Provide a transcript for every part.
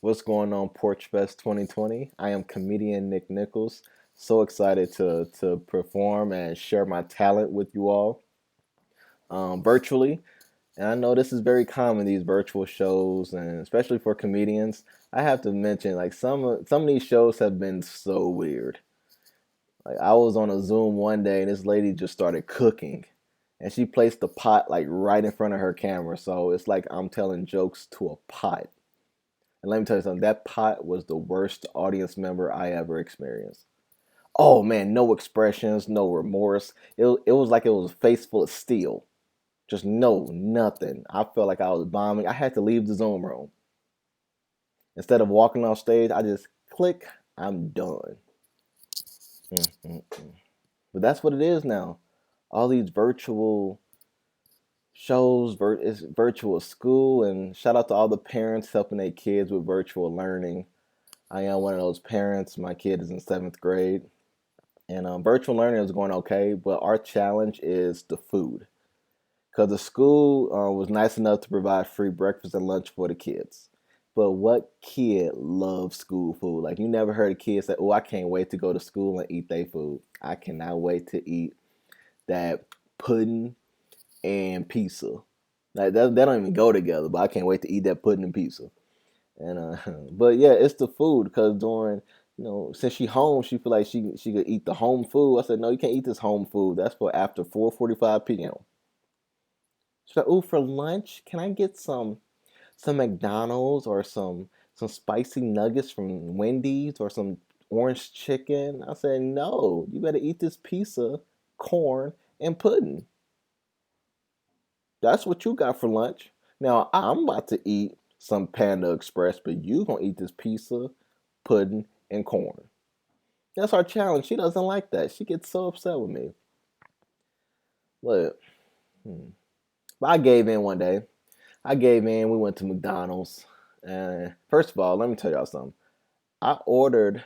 What's going on, Porchfest 2020? I am comedian Nichols. So excited to perform and share my talent with you all virtually. And I know this is very common, these virtual shows, and especially for comedians. I have to mention, like some of these shows have been so weird. Like I was on a Zoom one day, and this lady just started cooking, and she placed the pot like right in front of her camera. So it's like I'm telling jokes to a pot. And let me tell you something, that pot was the worst audience member I ever experienced. Oh man, no expressions, no remorse. It was like it was a face full of steel. Just no, nothing. I felt like I was bombing. I had to leave the Zoom room. Instead of walking off stage, I just click, I'm done. Mm-mm-mm. But that's what it is now. All these virtual shows, it's virtual school, and shout out to all the parents helping their kids with virtual learning. I am one of those parents. My kid is in seventh grade, and virtual learning is going okay. But our challenge is the food, because the school was nice enough to provide free breakfast and lunch for the kids. But what kid loves school food? Like you never heard a kid say, "Oh, I can't wait to go to school and eat their food. I cannot wait to eat that pudding and pizza." Like that don't even go together. But I can't wait to eat that pudding and pizza. And but yeah, it's the food because during since she home, she feel like she could eat the home food. I said no, you can't eat this home food. That's for after 4:45 p.m. She's like, oh, for lunch, can I get some McDonald's or some spicy nuggets from Wendy's or some orange chicken? I said no, you better eat this pizza, corn, and pudding. That's what you got for lunch. Now I'm about to eat some Panda Express, but you gonna eat this pizza, pudding, and corn. That's our challenge. She doesn't like that. She gets so upset with me. But, hmm. But I gave in one day. I gave in. We went to McDonald's. And first of all, let me tell y'all something. I ordered,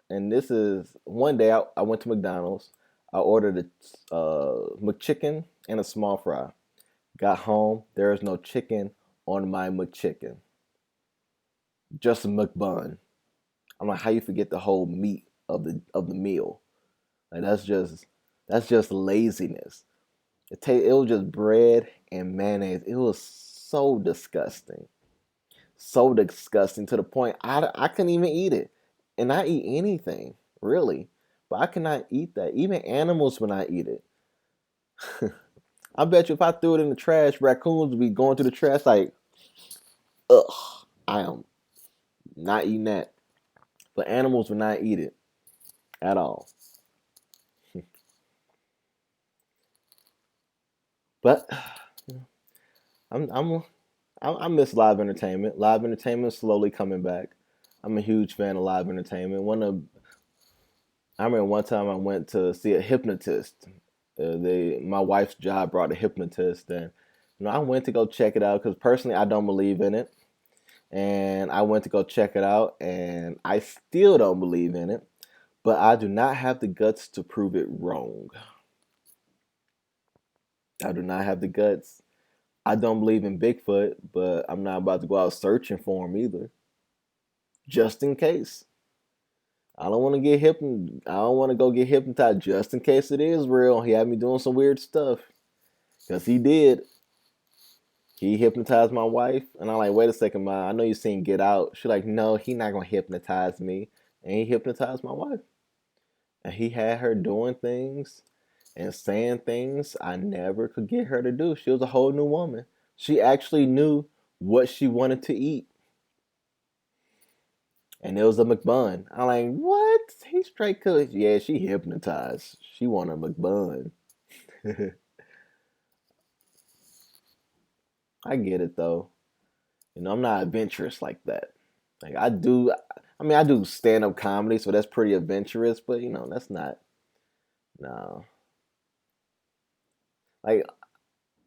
and this is one day I went to McDonald's. I ordered a McChicken and a small fry. Got home. There is no chicken on my McChicken. Just a McBun. I'm like, how you forget the whole meat of the meal? Like that's just laziness. It was just bread and mayonnaise. It was so disgusting to the point I couldn't even eat it, and I eat anything really, but I cannot eat that. Even animals would not eat it. I bet you if I threw it in the trash, raccoons would be going through the trash like, ugh. I am not eating that. But animals would not eat it at all. But I'm I'm I miss live entertainment. Live entertainment is slowly coming back. I'm a huge fan of live entertainment. I remember one time I went to see a hypnotist. My wife's job brought a hypnotist, and I went to go check it out because personally I don't believe in it, and I went to go check it out, and I still don't believe in it, but I do not have the guts to prove it wrong. I do not have the guts. I don't believe in Bigfoot, but I'm not about to go out searching for him either, just in case. I don't want to go get hypnotized just in case it is real. He had me doing some weird stuff. Cause he did. He hypnotized my wife, and I'm like, wait a second, ma. I know you seen Get Out. She's like, no, he not gonna hypnotize me, and he hypnotized my wife, and he had her doing things and saying things I never could get her to do. She was a whole new woman. She actually knew what she wanted to eat, and it was a McBun. I'm like, what? He straight cooked. Yeah, she hypnotized. She wanted a McBun. I get it though. I'm not adventurous like that. Like I do stand up comedy, so that's pretty adventurous, but that's not no. Like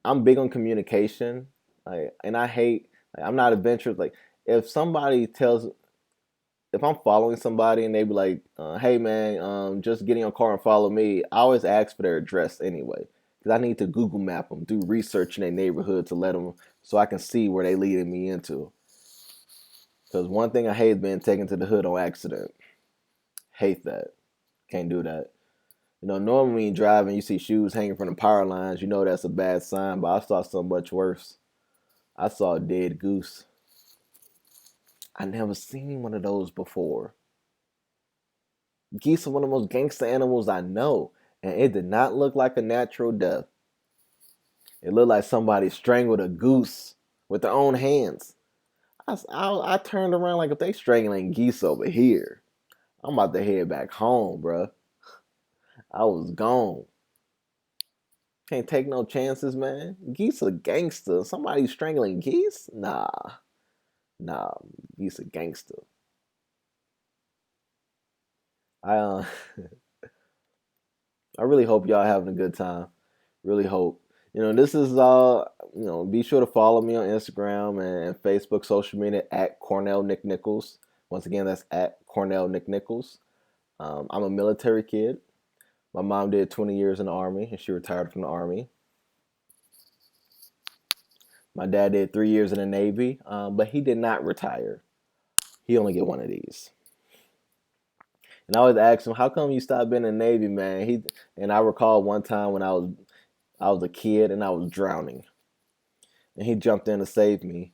I'm big on communication. Like and I hate I'm not adventurous. Like if somebody tells if I'm following somebody and they be like, "Hey man, just get in your car and follow me," I always ask for their address anyway because I need to Google map them, do research in their neighborhood to let them so I can see where they leading me into. Because one thing I hate is being taken to the hood on accident. Hate that. Can't do that. Normally when you drive and you see shoes hanging from the power lines, you know that's a bad sign, but I saw something much worse. I saw a dead goose. I never seen one of those before. Geese are one of the most gangster animals I know, and it did not look like a natural death. It looked like somebody strangled a goose with their own hands. I turned around like, if they strangling geese over here, I'm about to head back home, bruh. I was gone. Can't take no chances, man. Geese are gangster. Somebody strangling geese? Nah, geese are gangster. I I really hope y'all having a good time. Really hope. This is all. Be sure to follow me on Instagram and Facebook, social media at Cornell Nick Nichols. Once again, that's at Cornell Nick Nichols. I'm a military kid. My mom did 20 years in the Army, and she retired from the Army. My dad did 3 years in the Navy, but he did not retire. He only get one of these. And I always ask him, "How come you stopped being in the Navy, man?" And I recall one time when I was a kid and I was drowning, and he jumped in to save me,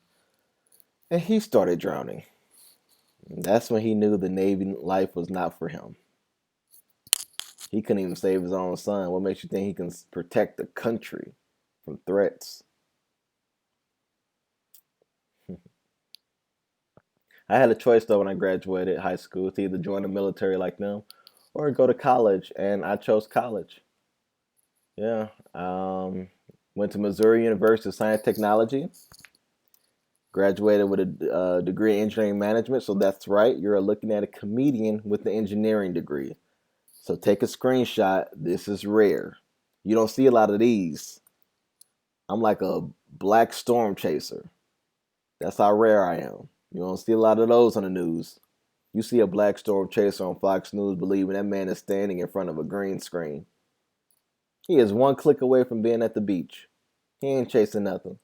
and he started drowning. And that's when he knew the Navy life was not for him. He couldn't even save his own son. What makes you think he can protect the country from threats? I had a choice though when I graduated high school to either join the military like them or go to college, and I chose college. Yeah, went to Missouri University of Science and Technology. Graduated with a degree in engineering management. So that's right, you're looking at a comedian with the engineering degree. So take a screenshot. This is rare. You don't see a lot of these. I'm like a black storm chaser. That's how rare I am. You don't see a lot of those on the news. You see a black storm chaser on Fox News believing that man is standing in front of a green screen. He is one click away from being at the beach. He ain't chasing nothing.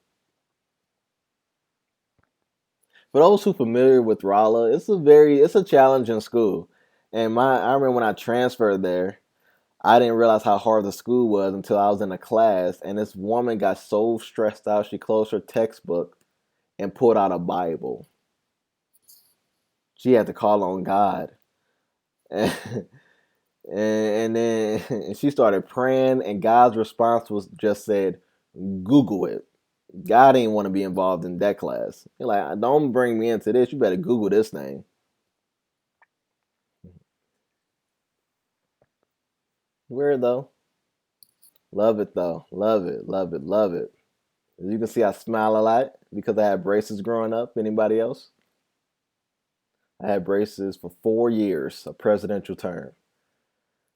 For those who familiar with Rolla, it's a challenging school. And I remember when I transferred there, I didn't realize how hard the school was until I was in a class, and this woman got so stressed out she closed her textbook and pulled out a Bible. She had to call on God. And, and then she started praying, and God's response was just said, Google it. God didn't want to be involved in that class. He's like, don't bring me into this. You better Google this thing. Weird though. Love it though. Love it. Love it. Love it. As you can see, I smile a lot because I had braces growing up. Anybody else? I had braces for 4 years, a presidential term.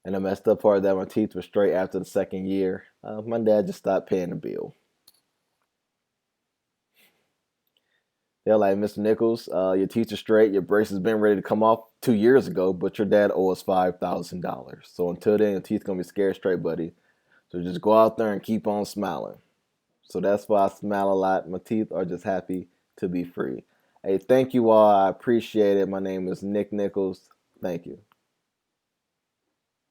And the messed up part of that, my teeth were straight after the second year. My dad just stopped paying the bill. They're like, Mr. Nichols, your teeth are straight. Your braces been ready to come off 2 years ago, but your dad owes us $5,000. So until then, your teeth gonna be scared straight, buddy. So just go out there and keep on smiling. So that's why I smile a lot. My teeth are just happy to be free. Hey, thank you all. I appreciate it. My name is Nick Nichols. Thank you.